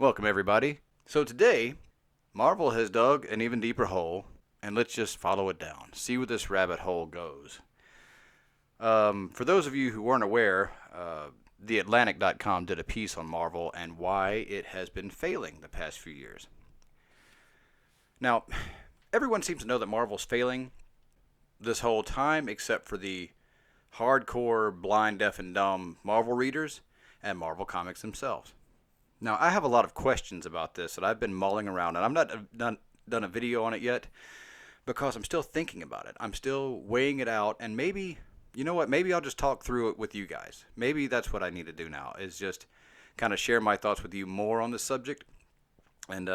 Welcome, everybody. So today, Marvel has dug an even deeper hole, and let's just follow it down. See where this rabbit hole goes. For those of you who weren't aware, TheAtlantic.com did a piece on Marvel and why it has been failing the past few years. Now, everyone seems to know that Marvel's failing this whole time, except for the hardcore, blind, deaf, and dumb Marvel readers and Marvel Comics themselves. Now, I have a lot of questions about this that I've been mulling around, and I'm not done a video on it yet because I'm still thinking about it. I'm still weighing it out, and maybe, you know what, maybe I'll just talk through it with you guys. Maybe that's what I need to do now, is just kind of share my thoughts with you more on this subject and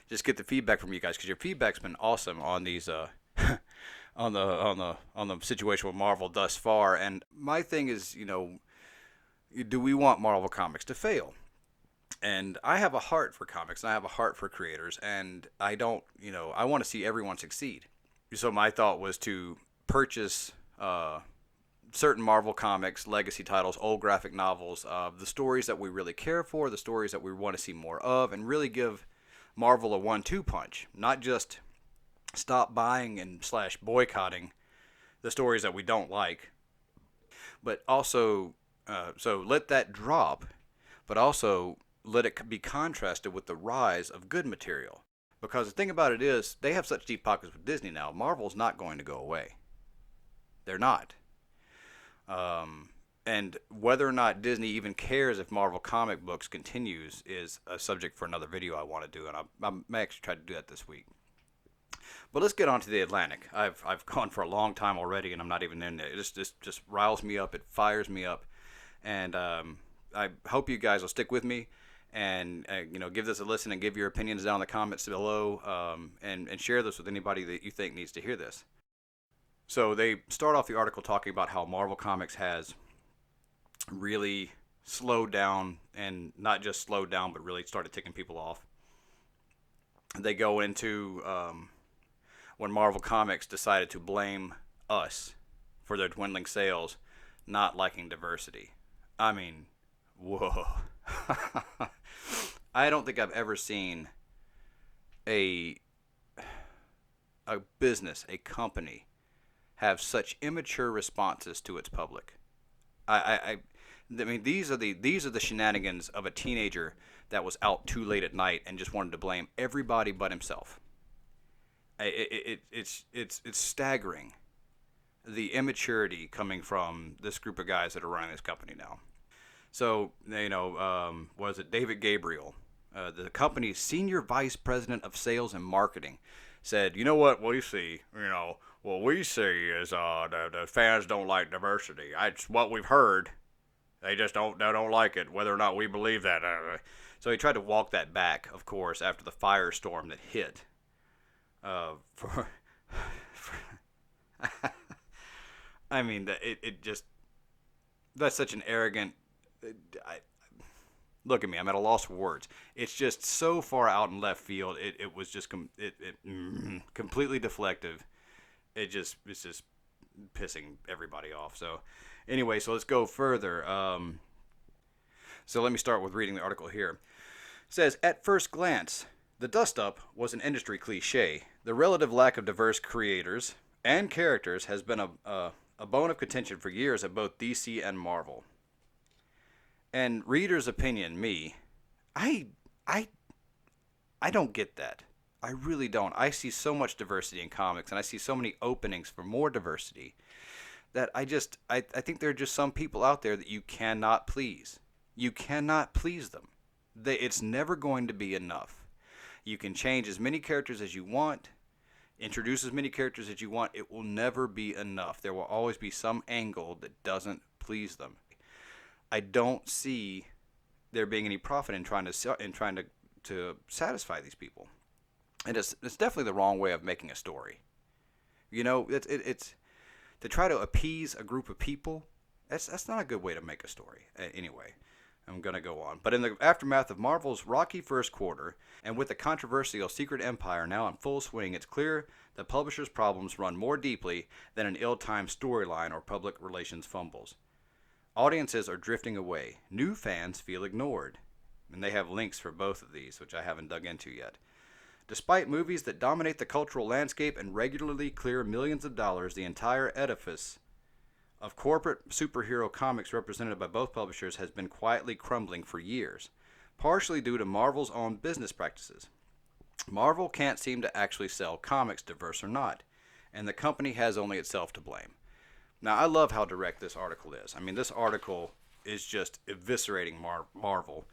just get the feedback from you guys, because your feedback's been awesome on these on the situation with Marvel thus far. And my thing is, do we want Marvel Comics to fail? And I have a heart for comics, and I have a heart for creators, and I don't, I want to see everyone succeed. So my thought was to purchase certain Marvel Comics legacy titles, old graphic novels, the stories that we really care for, the stories that we want to see more of, and really give Marvel a 1-2 punch. Not just stop buying and / boycotting the stories that we don't like, but also, so let that drop, but also let it be contrasted with the rise of good material. Because the thing about it is, they have such deep pockets with Disney now. Marvel's not going to go away. They're not. And whether or not Disney even cares if Marvel comic books continues is a subject for another video I want to do, and I may actually try to do that this week. But let's get on to The Atlantic. I've gone for a long time already, and I'm not even in it. It just riles me up. It fires me up. And I hope you guys will stick with me and give this a listen and give your opinions down in the comments below, and share this with anybody that you think needs to hear this. So they start off the article talking about how Marvel Comics has really slowed down, and not just slowed down, but really started ticking people off. They go into when Marvel Comics decided to blame us for their dwindling sales, not liking diversity. I mean, whoa. I don't think I've ever seen a business, a company, have such immature responses to its public. I mean, these are the shenanigans of a teenager that was out too late at night and just wanted to blame everybody but himself. It's staggering, the immaturity coming from this group of guys that are running this company now. So, was it David Gabriel, the company's senior vice president of sales and marketing, said, you know what we see, what we see is the fans don't like diversity. It's what we've heard. They just don't like it, whether or not we believe that. So he tried to walk that back, of course, after the firestorm that hit. I mean, that's such an arrogant. Look at me, I'm at a loss for words. It's just so far out in left field. It was just completely deflective. It's just pissing everybody off. So anyway, so let's go further. So let me start with reading the article here. It says, at first glance, the dust-up was an industry cliche. The relative lack of diverse creators and characters has been a bone of contention for years at both DC and Marvel. And reader's opinion, me, I don't get that. I really don't. I see so much diversity in comics, and I see so many openings for more diversity, that I think there are just some people out there that you cannot please. You cannot please them. It's never going to be enough. You can change as many characters as you want, introduce as many characters as you want. It will never be enough. There will always be some angle that doesn't please them. I don't see there being any profit in trying to satisfy these people. And it's definitely the wrong way of making a story. It's to try to appease a group of people. That's not a good way to make a story. Anyway, I'm going to go on. But in the aftermath of Marvel's rocky first quarter, and with the controversial Secret Empire now in full swing, it's clear that publishers' problems run more deeply than an ill-timed storyline or public relations fumbles. Audiences are drifting away. New fans feel ignored. and they have links for both of these, which I haven't dug into yet. Despite movies that dominate the cultural landscape and regularly clear millions of dollars, the entire edifice of corporate superhero comics represented by both publishers has been quietly crumbling for years, partially due to Marvel's own business practices. Marvel can't seem to actually sell comics, diverse or not, and the company has only itself to blame. Now, I love how direct this article is. I mean, this article is just eviscerating Marvel.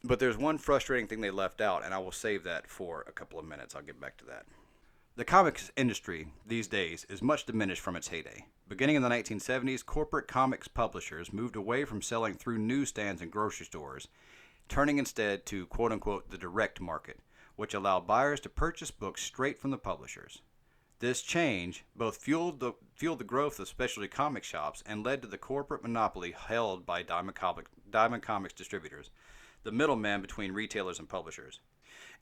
But there's one frustrating thing they left out, and I will save that for a couple of minutes. I'll get back to that. The comics industry these days is much diminished from its heyday. Beginning in the 1970s, corporate comics publishers moved away from selling through newsstands and grocery stores, turning instead to quote-unquote the direct market, which allowed buyers to purchase books straight from the publishers. This change both fueled the growth of specialty comic shops and led to the corporate monopoly held by Diamond Comics distributors, the middleman between retailers and publishers.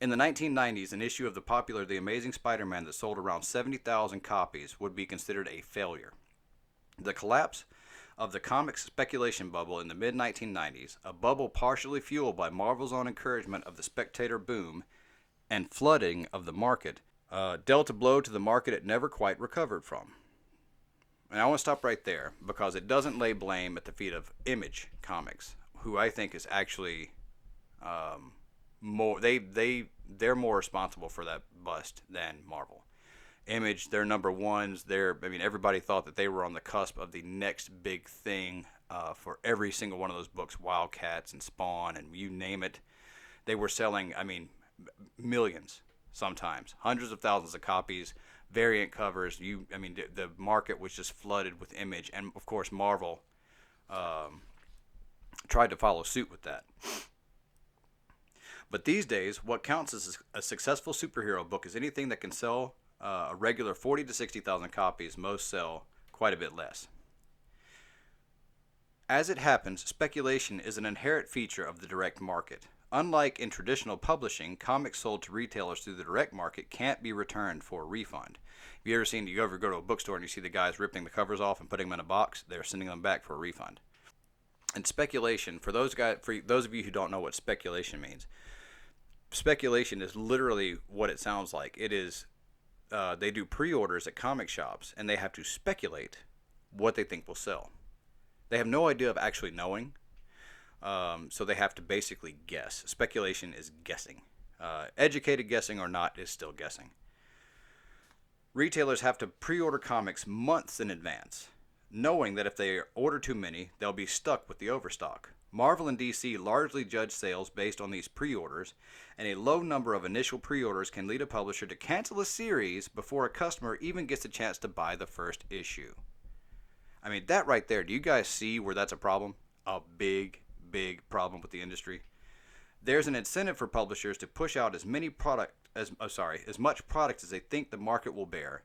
In the 1990s, an issue of the popular The Amazing Spider-Man that sold around 70,000 copies would be considered a failure. The collapse of the comics speculation bubble in the mid-1990s, a bubble partially fueled by Marvel's own encouragement of the spectator boom and flooding of the market, dealt a blow to the market it never quite recovered from. And I want to stop right there because it doesn't lay blame at the feet of Image Comics, who I think is actually they're more responsible for that bust than Marvel. Image, they're number ones. Everybody thought that they were on the cusp of the next big thing for every single one of those books, Wildcats and Spawn and you name it. They were selling, millions sometimes, hundreds of thousands of copies, variant covers. The market was just flooded with Image, and of course Marvel tried to follow suit with that. But these days, what counts as a successful superhero book is anything that can sell a regular 40 to 60,000 copies. Most sell quite a bit less. As it happens, speculation is an inherent feature of the direct market. Unlike in traditional publishing, comics sold to retailers through the direct market can't be returned for a refund. Have you ever go to a bookstore and you see the guys ripping the covers off and putting them in a box? They're sending them back for a refund. And speculation, for those of you who don't know what speculation means, speculation is literally what it sounds like. It is, they do pre-orders at comic shops, and they have to speculate what they think will sell. They have no idea of actually knowing, so they have to basically guess. Speculation is guessing. Educated guessing or not is still guessing. Retailers have to pre-order comics months in advance, knowing that if they order too many, they'll be stuck with the overstock. Marvel and DC largely judge sales based on these pre-orders, and a low number of initial pre-orders can lead a publisher to cancel a series before a customer even gets a chance to buy the first issue. That right there, do you guys see where that's a problem? A big, big problem with the industry. There's an incentive for publishers to push out as much product as they think the market will bear,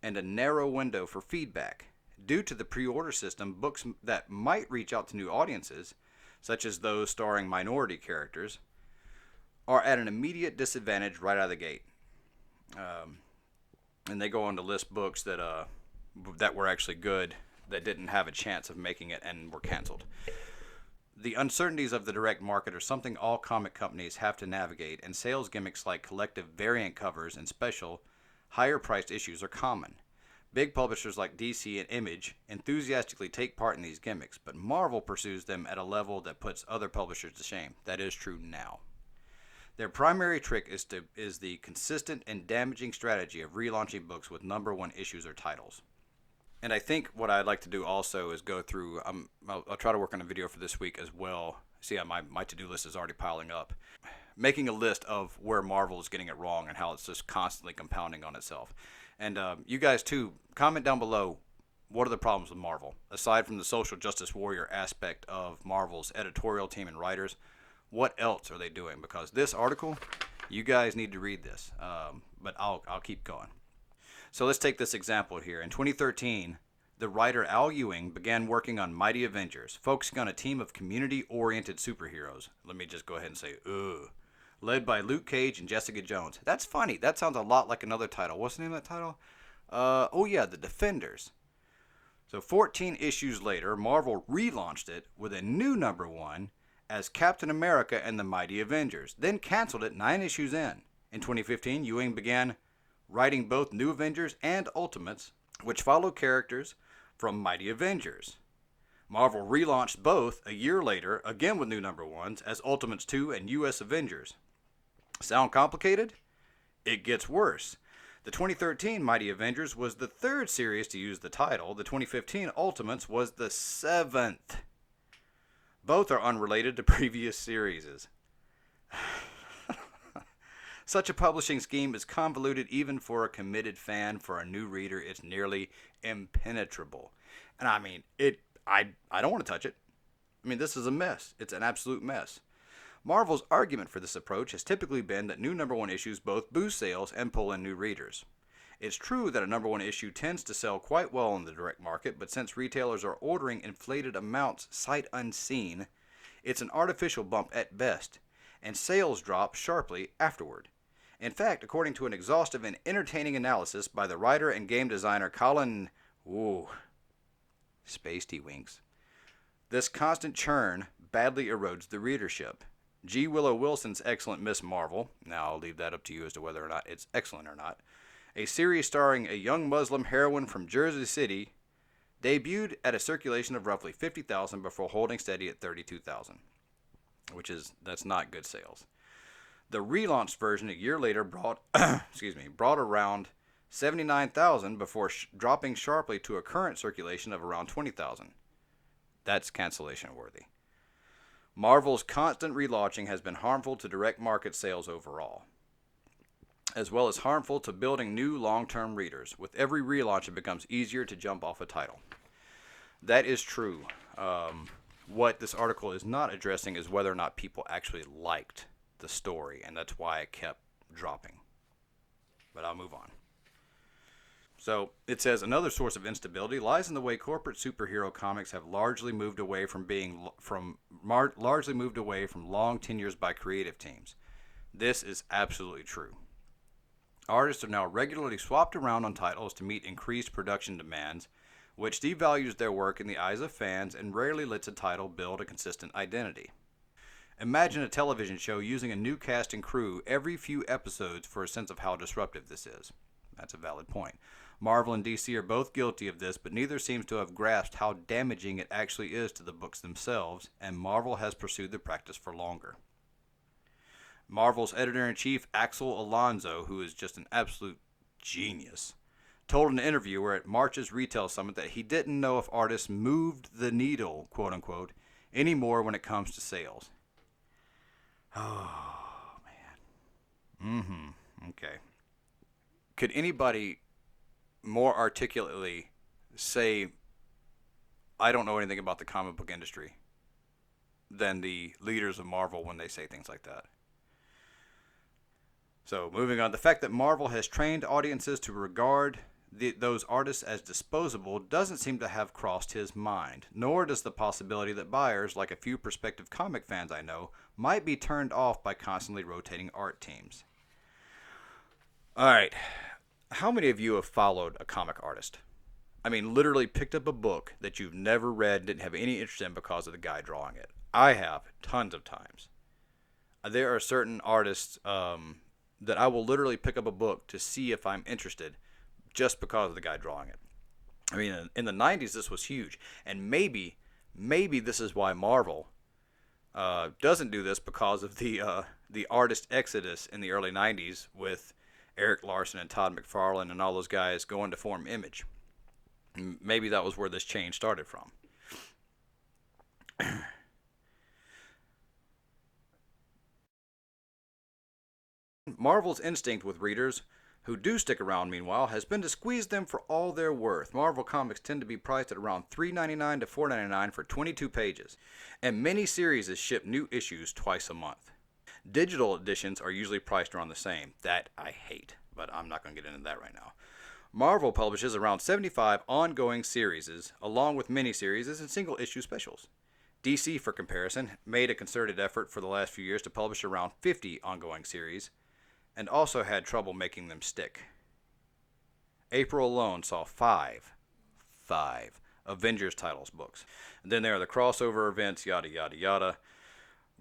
and a narrow window for feedback. Due to the pre-order system, books that might reach out to new audiences, such as those starring minority characters, are at an immediate disadvantage right out of the gate. And they go on to list books that were actually good, that didn't have a chance of making it and were canceled. The uncertainties of the direct market are something all comic companies have to navigate, and sales gimmicks like collective variant covers and special, higher-priced issues are common. Big publishers like DC and Image enthusiastically take part in these gimmicks, but Marvel pursues them at a level that puts other publishers to shame. That is true now. Their primary trick is the consistent and damaging strategy of relaunching books with number one issues or titles. And I think what I'd like to do also is go through, I'll try to work on a video for this week as well. See, my to-do list is already piling up. Making a list of where Marvel is getting it wrong and how it's just constantly compounding on itself. And you guys, too, comment down below, what are the problems with Marvel? Aside from the social justice warrior aspect of Marvel's editorial team and writers, what else are they doing? Because this article, you guys need to read this, but I'll keep going. So let's take this example here. In 2013, the writer Al Ewing began working on Mighty Avengers, focusing on a team of community-oriented superheroes. Let me just go ahead and say, ugh. Led by Luke Cage and Jessica Jones. That's funny. That sounds a lot like another title. What's the name of that title? The Defenders. So 14 issues later, Marvel relaunched it with a new number one as Captain America and the Mighty Avengers, then canceled it 9 issues in. In 2015, Ewing began writing both New Avengers and Ultimates, which followed characters from Mighty Avengers. Marvel relaunched both a year later, again with new number ones, as Ultimates 2 and US Avengers. Sound complicated? It gets worse. The 2013 Mighty Avengers was the 3rd series to use the title. The 2015 Ultimates was the 7th. Both are unrelated to previous series. Such a publishing scheme is convoluted even for a committed fan. For a new reader, it's nearly impenetrable. And I mean, I don't want to touch it. I mean, this is a mess. It's an absolute mess. Marvel's argument for this approach has typically been that new number one issues both boost sales and pull in new readers. It's true that a number one issue tends to sell quite well in the direct market, but since retailers are ordering inflated amounts sight unseen, it's an artificial bump at best, and sales drop sharply afterward. In fact, according to an exhaustive and entertaining analysis by the writer and game designer Colin Spacey Winks, this constant churn badly erodes the readership. G. Willow Wilson's excellent Miss Marvel, now I'll leave that up to you as to whether or not it's excellent or not, a series starring a young Muslim heroine from Jersey City, debuted at a circulation of roughly 50,000 before holding steady at 32,000, that's not good sales. The relaunched version a year later brought around 79,000 before dropping sharply to a current circulation of around 20,000. That's cancellation worthy. Marvel's constant relaunching has been harmful to direct market sales overall, as well as harmful to building new long-term readers. With every relaunch, it becomes easier to jump off a title. That is true. What this article is not addressing is whether or not people actually liked the story, and that's why it kept dropping. But I'll move on. So it says another source of instability lies in the way corporate superhero comics have largely moved away from long tenures by creative teams. This is absolutely true. Artists are now regularly swapped around on titles to meet increased production demands, which devalues their work in the eyes of fans and rarely lets a title build a consistent identity. Imagine a television show using a new cast and crew every few episodes for a sense of how disruptive this is. That's a valid point. Marvel and DC are both guilty of this, but neither seems to have grasped how damaging it actually is to the books themselves, and Marvel has pursued the practice for longer. Marvel's editor-in-chief, Axel Alonso, who is just an absolute genius, told an interviewer at March's Retail Summit that he didn't know if artists moved the needle, quote-unquote, anymore when it comes to sales. Oh, man. Okay. Could anybody more articulately say, I don't know anything about the comic book industry, than the leaders of Marvel when they say things like that? So, moving on, the fact that Marvel has trained audiences to regard those artists as disposable doesn't seem to have crossed his mind, nor does the possibility that buyers, like a few prospective comic fans I know, might be turned off by constantly rotating art teams. Alright, how many of you have followed a comic artist? I mean, literally picked up a book that you've never read, didn't have any interest in because of the guy drawing it. I have, tons of times. There are certain artists that I will literally pick up a book to see if I'm interested just because of the guy drawing it. I mean, in the 90s, this was huge. And maybe this is why Marvel doesn't do this, because of the artist exodus in the early 90s with Eric Larson and Todd McFarlane and all those guys going to form Image. Maybe that was where this change started from. Marvel's instinct with readers who do stick around, meanwhile, has been to squeeze them for all they're worth. Marvel comics tend to be priced at around $3.99 to $4.99 for 22 pages, and many series ship new issues twice a month. Digital editions are usually priced around the same. That I hate, but I'm not going to get into that right now. Marvel publishes around 75 ongoing series, along with miniseries and single-issue specials. DC, for comparison, made a concerted effort for the last few years to publish around 50 ongoing series, and also had trouble making them stick. April alone saw five Avengers titles books. And then there are the crossover events, yada yada yada.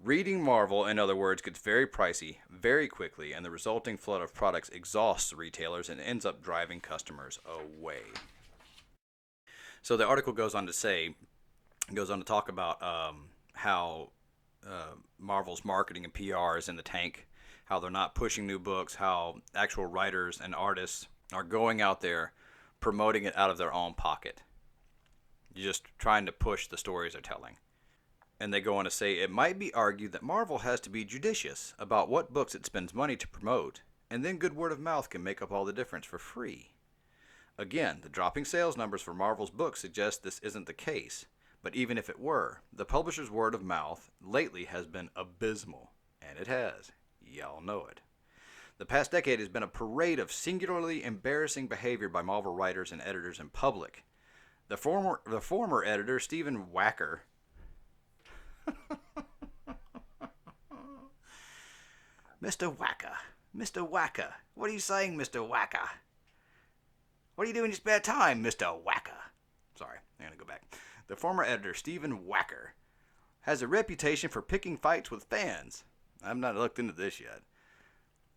Reading Marvel, in other words, gets very pricey very quickly, and the resulting flood of products exhausts the retailers and ends up driving customers away. So the article goes on to talk about how Marvel's marketing and PR is in the tank, how they're not pushing new books, how actual writers and artists are going out there promoting it out of their own pocket, just trying to push the stories they're telling. And they go on to say it might be argued that Marvel has to be judicious about what books it spends money to promote, and then good word of mouth can make up all the difference for free. Again, the dropping sales numbers for Marvel's books suggest this isn't the case, but even if it were, the publisher's word of mouth lately has been abysmal, and it has. Y'all know it. The past decade has been a parade of singularly embarrassing behavior by Marvel writers and editors in public. The former editor, Stephen Wacker, Mr. Wacker, what are you saying, Mr. Wacker? What do you do in your spare time, Mr. Wacker? Sorry, I'm going to go back. The former editor, Stephen Wacker, has a reputation for picking fights with fans. I've not looked into this yet.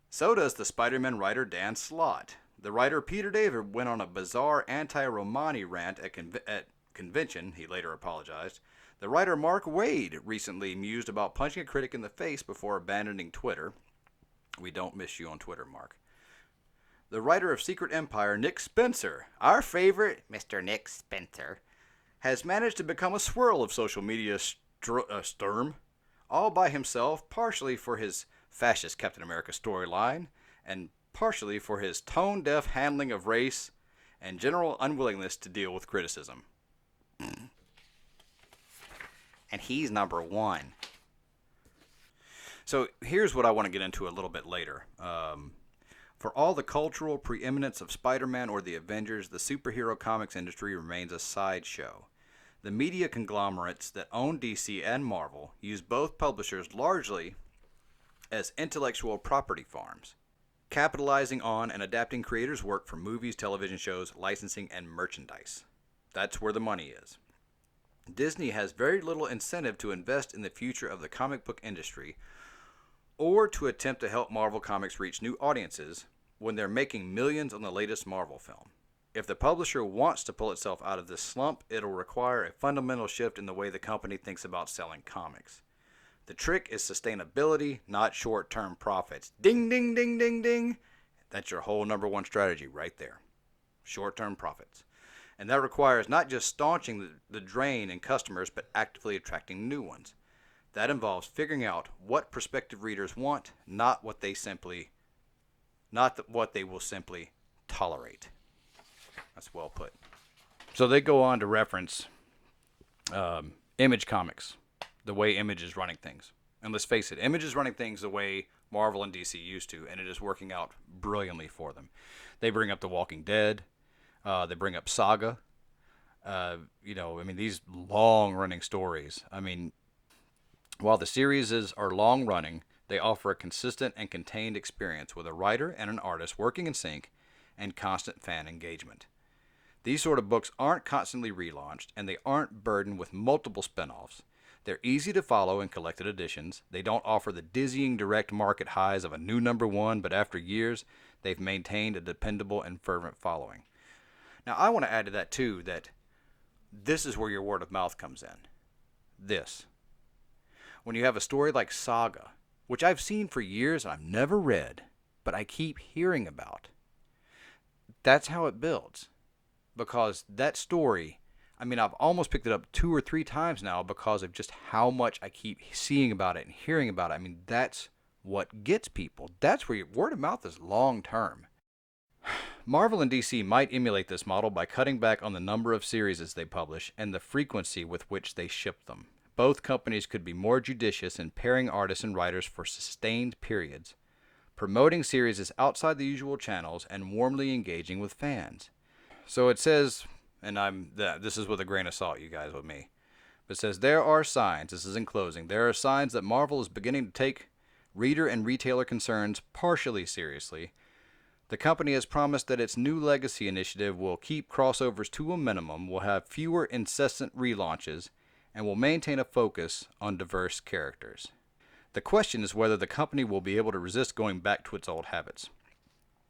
So does the Spider-Man writer Dan Slott. The writer Peter David went on a bizarre anti-Romani rant at convention. He later apologized. The writer Mark Waid recently mused about punching a critic in the face before abandoning Twitter. We don't miss you on Twitter, Mark. The writer of Secret Empire, Nick Spencer, our favorite Mr. Nick Spencer, has managed to become a swirl of social media sturm, all by himself, partially for his fascist Captain America storyline, and partially for his tone-deaf handling of race and general unwillingness to deal with criticism. And he's number one. So here's what I want to get into a little bit later. For all the cultural preeminence of Spider-Man or the Avengers, the superhero comics industry remains a sideshow. The media conglomerates that own DC and Marvel use both publishers largely as intellectual property farms, capitalizing on and adapting creators' work for movies, television shows, licensing, and merchandise. That's where the money is. Disney has very little incentive to invest in the future of the comic book industry or to attempt to help Marvel Comics reach new audiences when they're making millions on the latest Marvel film. If the publisher wants to pull itself out of this slump, it'll require a fundamental shift in the way the company thinks about selling comics. The trick is sustainability, not short-term profits. Ding, ding, ding, ding, ding. That's your whole number one strategy right there. Short-term profits. And that requires not just staunching the drain in customers, but actively attracting new ones. That involves figuring out what prospective readers want, not what they will simply tolerate. That's well put. So they go on to reference Image Comics, the way Image is running things. And let's face it, Image is running things the way Marvel and DC used to, and it is working out brilliantly for them. They bring up The Walking Dead. They bring up Saga. These long-running stories. While the series are long-running, they offer a consistent and contained experience with a writer and an artist working in sync and constant fan engagement. These sort of books aren't constantly relaunched, and they aren't burdened with multiple spin-offs. They're easy to follow in collected editions. They don't offer the dizzying direct market highs of a new number one, but after years, they've maintained a dependable and fervent following. Now, I want to add to that, too, that this is where your word of mouth comes in. This. When you have a story like Saga, which I've seen for years and I've never read, but I keep hearing about, that's how it builds. Because that story, I've almost picked it up 2 or 3 times now because of just how much I keep seeing about it and hearing about it. That's what gets people. That's where your word of mouth is long term. Marvel and DC might emulate this model by cutting back on the number of series they publish and the frequency with which they ship them. Both companies could be more judicious in pairing artists and writers for sustained periods, promoting series outside the usual channels, and warmly engaging with fans. So it says, and this is with a grain of salt, you guys, with me, but it says, there are signs, this is in closing, there are signs that Marvel is beginning to take reader and retailer concerns partially seriously. The company has promised that its new legacy initiative will keep crossovers to a minimum, will have fewer incessant relaunches, and will maintain a focus on diverse characters. The question is whether the company will be able to resist going back to its old habits.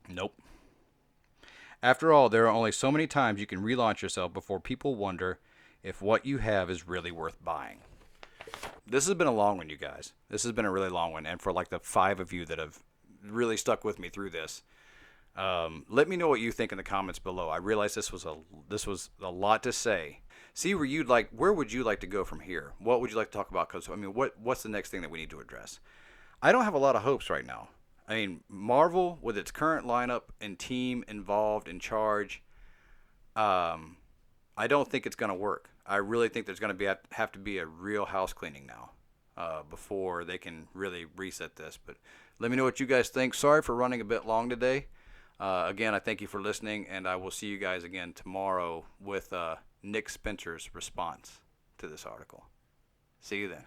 Nope. After all, there are only so many times you can relaunch yourself before people wonder if what you have is really worth buying. This has been a long one, you guys. This has been a really long one. And for like the 5 of you that have really stuck with me through this, let me know what you think in the comments below. I realize this was a lot to say. See where would you like to go from here? What would you like to talk about? Because I mean, what's the next thing that we need to address? I don't have a lot of hopes right now. I mean, Marvel with its current lineup and team involved in charge, I don't think it's going to work. I really think there's going to have to be a real house cleaning now before they can really reset this. But let me know what you guys think. Sorry for running a bit long today. Again, I thank you for listening, and I will see you guys again tomorrow with Nick Spencer's response to this article. See you then.